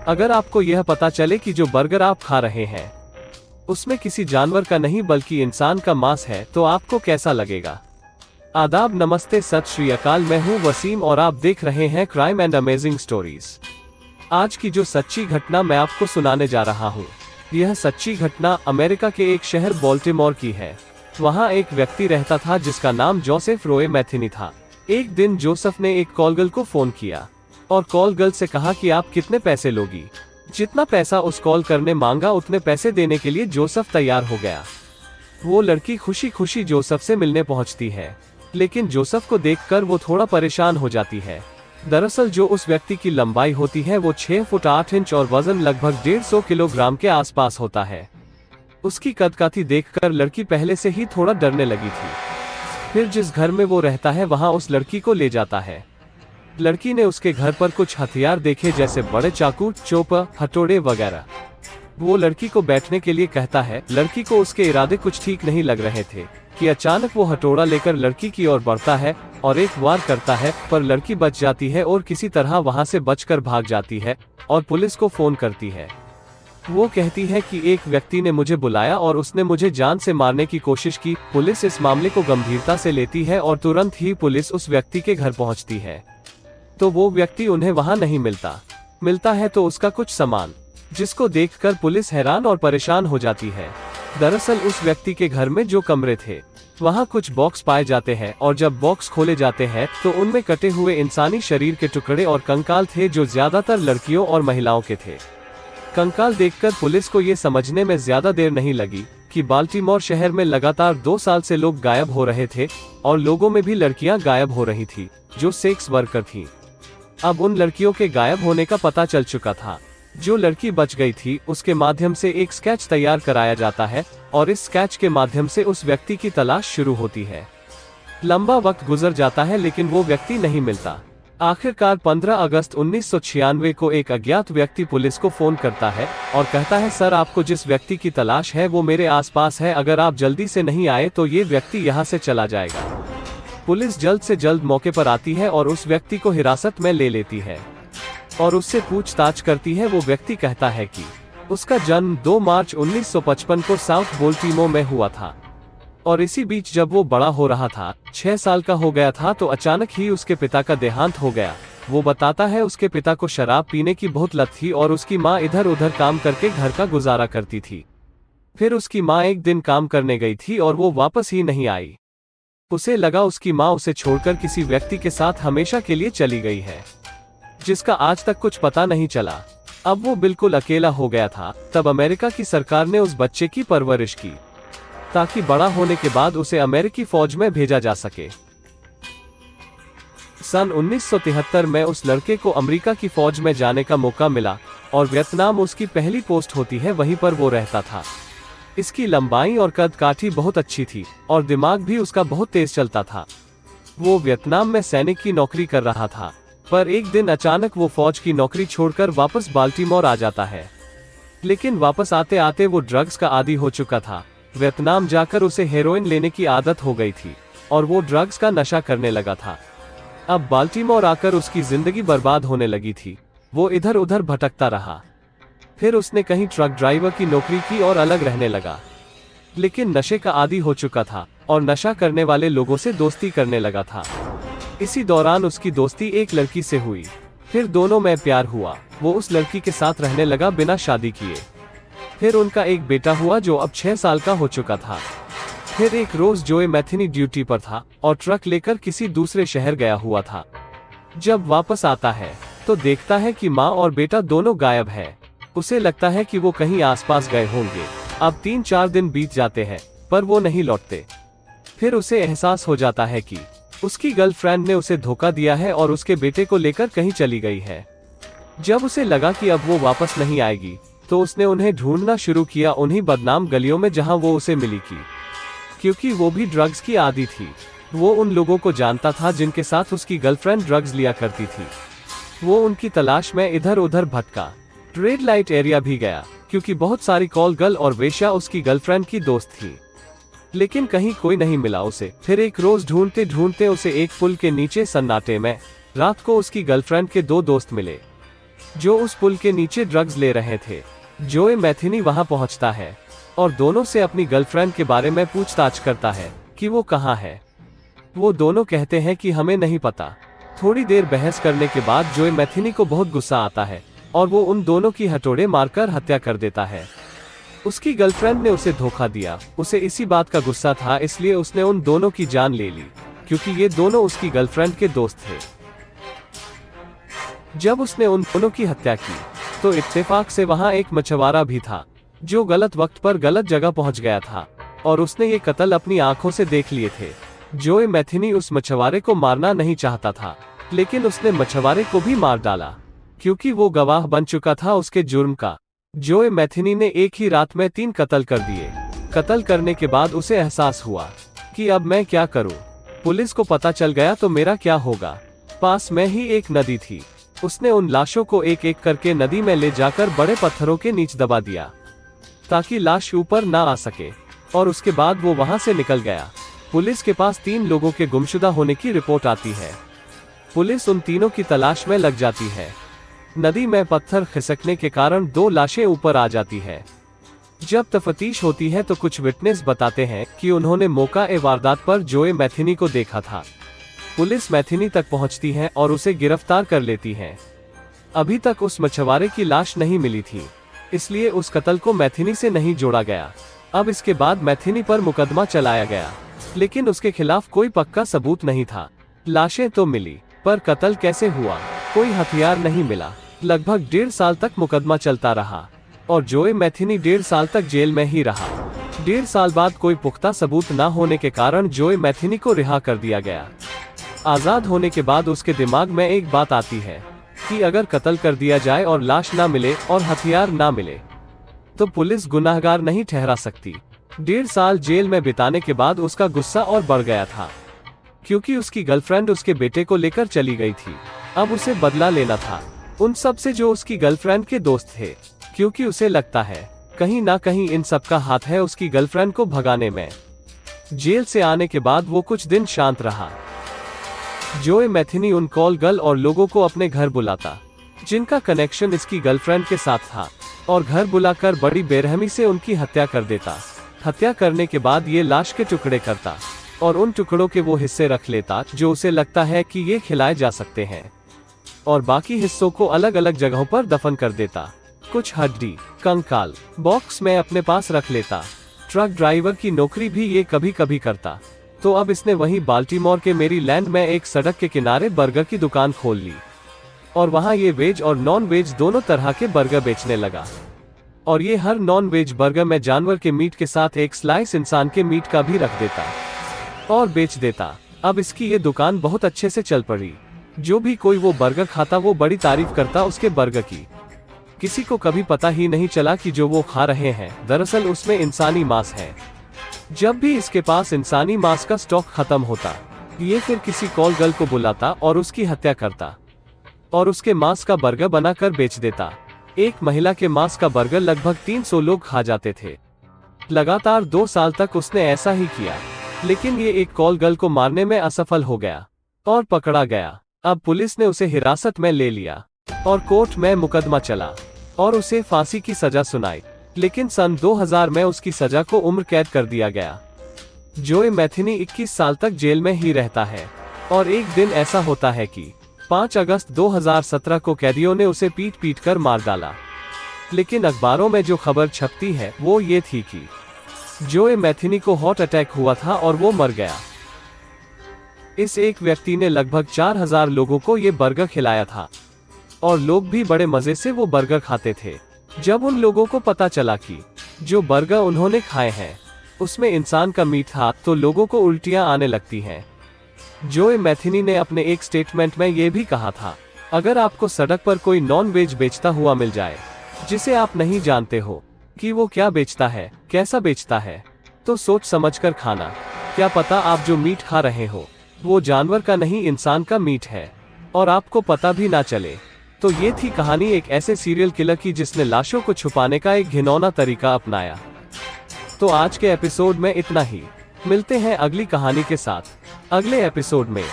अगर आपको यह पता चले कि जो बर्गर आप खा रहे हैं उसमें किसी जानवर का नहीं बल्कि इंसान का मांस है, तो आपको कैसा लगेगा? आदाब, नमस्ते, सत श्री अकाल। मैं हूं वसीम और आप देख रहे हैं क्राइम एंड अमेजिंग स्टोरीज। आज की जो सच्ची घटना मैं आपको सुनाने जा रहा हूं, यह सच्ची घटना अमेरिका के एक शहर बाल्टीमोर की है। वहां एक व्यक्ति रहता था जिसका नाम जोसेफ रॉय मैथिनी था। एक दिन जोसेफ ने एक कॉल गर्ल को फोन किया और कॉल गर्ल से कहा कि आप कितने पैसे लोगी। जितना पैसा उस कॉल कर ने मांगा उतने पैसे देने के लिए जोसेफ तैयार हो गया। वो लड़की खुशी खुशी जोसेफ से मिलने पहुंचती है, लेकिन जोसेफ को देखकर वो थोड़ा परेशान हो जाती है। दरअसल जो उस व्यक्ति की लंबाई होती है वो 6 फुट 8 इंच और वजन लगभग 150 किलोग्राम के आसपास होता है। उसकी कदकाठी देखकर लड़की पहले से ही थोड़ा डरने लगी थी। फिर जिस घर में वो रहता है वहां उस लड़की को ले जाता है। लड़की ने उसके घर पर कुछ हथियार देखे, जैसे बड़े चाकू, चोपर, हथौड़े वगैरह। वो लड़की को बैठने के लिए कहता है। लड़की को उसके इरादे कुछ ठीक नहीं लग रहे थे कि अचानक वो हथौड़ा लेकर लड़की की ओर बढ़ता है और एक वार करता है, पर लड़की बच जाती है और किसी तरह वहां से बचकर भाग जाती है और पुलिस को फोन करती है। वो कहती है कि एक व्यक्ति ने मुझे बुलाया और उसने मुझे जान से मारने की कोशिश की। पुलिस इस मामले को गंभीरता से लेती है और तुरंत ही पुलिस उस व्यक्ति के घर पहुंचती है, तो वो व्यक्ति उन्हें वहां नहीं मिलता है तो उसका कुछ सामान, जिसको देखकर पुलिस हैरान और परेशान हो जाती है। दरअसल उस व्यक्ति के घर में जो कमरे थे वहां कुछ बॉक्स पाए जाते हैं और जब बॉक्स खोले जाते हैं तो उनमें कटे हुए इंसानी शरीर के टुकड़े और कंकाल थे, जो ज्यादातर लड़कियों और महिलाओं के थे। कंकाल देखकर पुलिस को ये समझने में ज्यादा देर नहीं लगी कि बाल्टीमोर शहर में लगातार 2 साल से लोग गायब हो रहे थे और लोगों में भी लड़कियां गायब हो रही थी जो सेक्स वर्कर थी। अब उन लड़कियों के गायब होने का पता चल चुका था। जो लड़की बच गई थी उसके माध्यम से एक स्केच तैयार कराया जाता है और इस स्केच के माध्यम से उस व्यक्ति की तलाश शुरू होती है। लंबा वक्त गुजर जाता है लेकिन वो व्यक्ति नहीं मिलता। आखिरकार 15 अगस्त 1996 को एक अज्ञात व्यक्ति पुलिस को फोन करता है और कहता है, सर, आपको जिस व्यक्ति की तलाश है वो मेरे आसपास है। अगर आप जल्दी से नहीं आए तो ये व्यक्ति यहाँ से चला जाएगा। पुलिस जल्द से जल्द मौके पर आती है और उस व्यक्ति को हिरासत में ले लेती है और उससे पूछताछ करती है। वो व्यक्ति कहता है कि उसका जन्म 2 मार्च 1955 को साउथ बाल्टीमोर में हुआ था और इसी बीच जब वो बड़ा हो रहा था, 6 साल का हो गया था, तो अचानक ही उसके पिता का देहांत हो गया। वो बताता है उसके पिता को शराब पीने की बहुत लत थी और उसकी माँ इधर उधर काम करके घर का गुजारा करती थी। फिर उसकी माँ एक दिन काम करने गई थी और वो वापस ही नहीं आई। उसे लगा उसकी माँ उसे छोड़कर किसी व्यक्ति के साथ हमेशा के लिए चली गई है, जिसका आज तक कुछ पता नहीं चला। अब वो बिल्कुल अकेला हो गया था। तब अमेरिका की सरकार ने उस बच्चे की परवरिश की ताकि बड़ा होने के बाद उसे अमेरिकी फौज में भेजा जा सके। सन 1973 में उस लड़के को अमेरिका की फौज में जाने का मौका मिला और वियतनाम उसकी पहली पोस्ट होती है, वहीं पर वो रहता था। इसकी लंबाई और कदकाठी बहुत अच्छी थी और दिमाग भी उसका बहुत तेज चलता था। वो वियतनाम में सैनिक की नौकरी कर रहा था, पर एक दिन अचानक वो फौज की नौकरी छोड़कर वापस बाल्टीमोर आ जाता है। लेकिन वापस आते आते वो ड्रग्स का आदी हो चुका था। वियतनाम जाकर उसे हेरोइन लेने की आदत हो गई थी और वो ड्रग्स का नशा करने लगा था। अब बाल्टीमोर आकर उसकी जिंदगी बर्बाद होने लगी थी। वो इधर उधर भटकता रहा। फिर उसने कहीं ट्रक ड्राइवर की नौकरी की और अलग रहने लगा, लेकिन नशे का आदी हो चुका था और नशा करने वाले लोगों से दोस्ती करने लगा था। इसी दौरान उसकी दोस्ती एक लड़की से हुई। फिर दोनों में प्यार हुआ। वो उस लड़की के साथ रहने लगा बिना शादी किए। फिर उनका एक बेटा हुआ जो अब 6 साल का हो चुका था। फिर एक रोज जोए मैथिनी ड्यूटी पर था और ट्रक लेकर किसी दूसरे शहर गया हुआ था। जब वापस आता है तो देखता है कि माँ और बेटा दोनों गायब है। उसे लगता है कि वो कहीं आसपास गए होंगे। अब 3-4 दिन बीत जाते हैं पर वो नहीं लौटते। फिर उसे एहसास हो जाता है कि उसकी गर्लफ्रेंड ने उसे धोखा दिया है और उसके बेटे को लेकर कहीं चली गई है। जब उसे लगा कि अब वो वापस नहीं आएगी तो उसने उन्हें ढूंढना शुरू किया, उन्हीं बदनाम गलियों में जहां वो उसे मिली की। क्योंकि वो भी ड्रग्स की आदी थी, वो उन लोगों को जानता था जिनके साथ उसकी गर्लफ्रेंड ड्रग्स लिया करती थी। वो उनकी तलाश में इधर उधर भटका। रेड लाइट एरिया भी गया क्योंकि बहुत सारी कॉल गर्ल और वेश्या उसकी गर्लफ्रेंड की दोस्त थी, लेकिन कहीं कोई नहीं मिला उसे। फिर एक रोज ढूंढते ढूंढते उसे एक पुल के नीचे सन्नाटे में रात को उसकी गर्लफ्रेंड के 2 दोस्त मिले। जो उस पुल के नीचे ड्रग्स ले रहे थे। जोए मैथिनी वहां पहुंचता है और दोनों से अपनी गर्लफ्रेंड के बारे में पूछताछ करता है कि वो कहाँ है। वो दोनों कहते हैं कि हमें नहीं पता। थोड़ी देर बहस करने के बाद जोए मैथिनी को बहुत गुस्सा आता है और वो उन दोनों की हथौड़े मारकर हत्या कर देता है। उसकी गर्लफ्रेंड ने उसे धोखा दिया, उसे इसी बात का गुस्सा था, इसलिए उसने उन दोनों की जान ले ली, क्योंकि ये दोनों उसकी गर्लफ्रेंड के दोस्त थे। जब उसने उन दोनों की हत्या की तो इत्तेफाक से वहां एक मछुआरा भी था, जो गलत वक्त पर गलत जगह पहुंच गया था और उसने ये कत्ल अपनी आंखों से देख लिए थे। जोए मैथिनी उस मछुआरे को मारना नहीं चाहता था, लेकिन उसने मछुआरे को भी मार डाला, क्योंकि वो गवाह बन चुका था उसके जुर्म का। जोए मैथिनी ने एक ही रात में 3 कत्ल कर दिए। कत्ल करने के बाद उसे एहसास हुआ कि अब मैं क्या करूं? पुलिस को पता चल गया तो मेरा क्या होगा? पास में ही एक नदी थी। उसने उन लाशों को एक एक करके नदी में ले जाकर बड़े पत्थरों के नीचे दबा दिया, ताकि लाश ऊपर ना आ सके, और उसके बाद वो वहां से निकल गया। पुलिस के पास 3 लोगों के गुमशुदा होने की रिपोर्ट आती है। पुलिस उन तीनों की तलाश में लग जाती है। नदी में पत्थर खिसकने के कारण 2 लाशें ऊपर आ जाती है। जब तफ्तीश होती है तो कुछ विटनेस बताते हैं कि उन्होंने मौका-ए वारदात पर जोए मैथिनी को देखा था। पुलिस मैथिनी तक पहुंचती है और उसे गिरफ्तार कर लेती है। अभी तक उस मछुआरे की लाश नहीं मिली थी, इसलिए उस कत्ल को मैथिनी से नहीं जोड़ा गया। अब इसके बाद मैथिनी पर मुकदमा चलाया गया, लेकिन उसके खिलाफ कोई पक्का सबूत नहीं था। लाशें तो मिली, पर कत्ल कैसे हुआ? कोई हथियार नहीं मिला। लगभग 1.5 साल तक मुकदमा चलता रहा और जोए मैथिनी 1.5 साल तक जेल में ही रहा। 1.5 साल बाद कोई पुख्ता सबूत न होने के कारण जोए मैथिनी को रिहा कर दिया गया। आजाद होने के बाद उसके दिमाग में एक बात आती है कि अगर कत्ल कर दिया जाए और लाश ना मिले और हथियार ना मिले, तो पुलिस गुनाहगार नहीं ठहरा सकती। 1.5 साल जेल में बिताने के बाद उसका गुस्सा और बढ़ गया था, क्योंकि उसकी गर्लफ्रेंड उसके बेटे को लेकर चली गई थी। अब उसे बदला लेना था उन सब से जो उसकी गर्लफ्रेंड के दोस्त थे, क्योंकि उसे लगता है कहीं ना कहीं इन सब का हाथ है उसकी गर्लफ्रेंड को भगाने में। जेल से आने के बाद वो कुछ दिन शांत रहा। जोए मैथिनी उन कॉल गर्ल और लोगों को अपने घर बुलाता जिनका कनेक्शन इसकी गर्लफ्रेंड के साथ था, और घर बुलाकर बड़ी बेरहमी से उनकी हत्या कर देता। हत्या करने के बाद ये लाश के टुकड़े करता और उन टुकड़ों के वो हिस्से रख लेता जो उसे लगता है कि ये खिलाए जा सकते हैं, और बाकी हिस्सों को अलग अलग जगहों पर दफन कर देता। कुछ हड्डी कंकाल बॉक्स में अपने पास रख लेता। ट्रक ड्राइवर की नौकरी भी ये कभी कभी करता। तो अब इसने वहीं बाल्टीमोर के मेरीलैंड में एक सड़क के किनारे बर्गर की दुकान खोल ली, और वहां ये वेज और नॉन वेज दोनों तरह के बर्गर बेचने लगा। और ये हर नॉन वेज बर्गर में जानवर के मीट के साथ एक स्लाइस इंसान के मीट का भी रख देता और बेच देता। अब इसकी ये दुकान बहुत अच्छे से चल पड़ी। जो भी कोई वो बर्गर खाता वो बड़ी तारीफ करता उसके बर्गर की। किसी को कभी पता ही नहीं चला कि जो वो खा रहे हैं दरअसल उसमें इंसानी मांस है। जब भी इसके पास इंसानी मांस का स्टॉक खत्म होता, ये फिर किसी कॉल गर्ल को बुलाता और उसकी हत्या करता और उसके मांस का बर्गर बनाकर बेच देता। एक महिला के मांस का बर्गर लगभग 300 लोग खा जाते थे। लगातार 2 साल तक उसने ऐसा ही किया, लेकिन ये एक कॉल गर्ल को मारने में असफल हो गया और पकड़ा गया। अब पुलिस ने उसे हिरासत में ले लिया और कोर्ट में मुकदमा चला और उसे फांसी की सजा सुनाई, लेकिन सन 2000 में उसकी सजा को उम्र कैद कर दिया गया। जोए मैथिनी 21 साल तक जेल में ही रहता है, और एक दिन ऐसा होता है कि 5 अगस्त 2017 को कैदियों ने उसे पीट पीट कर मार डाला। लेकिन अखबारों में जो खबर छपती है वो ये थी कि जोए मैथिनी को हार्ट अटैक हुआ था और वो मर गया। इस एक व्यक्ति ने लगभग 4000 लोगों को ये बर्गर खिलाया था, और लोग भी बड़े मजे से वो बर्गर खाते थे। जब उन लोगों को पता चला कि जो बर्गर उन्होंने खाए हैं उसमें इंसान का मीट था, तो लोगों को उल्टियां आने लगती हैं। जोए मैथिनी ने अपने एक स्टेटमेंट में ये भी कहा था, अगर आपको सड़क पर कोई नॉन वेज बेचता हुआ मिल जाए जिसे आप नहीं जानते हो कि वो क्या बेचता है, कैसा बेचता है, तो सोच समझकर खाना। क्या पता आप जो मीट खा रहे हो वो जानवर का नहीं इंसान का मीट है, और आपको पता भी ना चले। तो ये थी कहानी एक ऐसे सीरियल किलर की जिसने लाशों को छुपाने का एक घिनौना तरीका अपनाया। तो आज के एपिसोड में इतना ही। मिलते हैं अगली कहानी के साथ अगले एपिसोड में।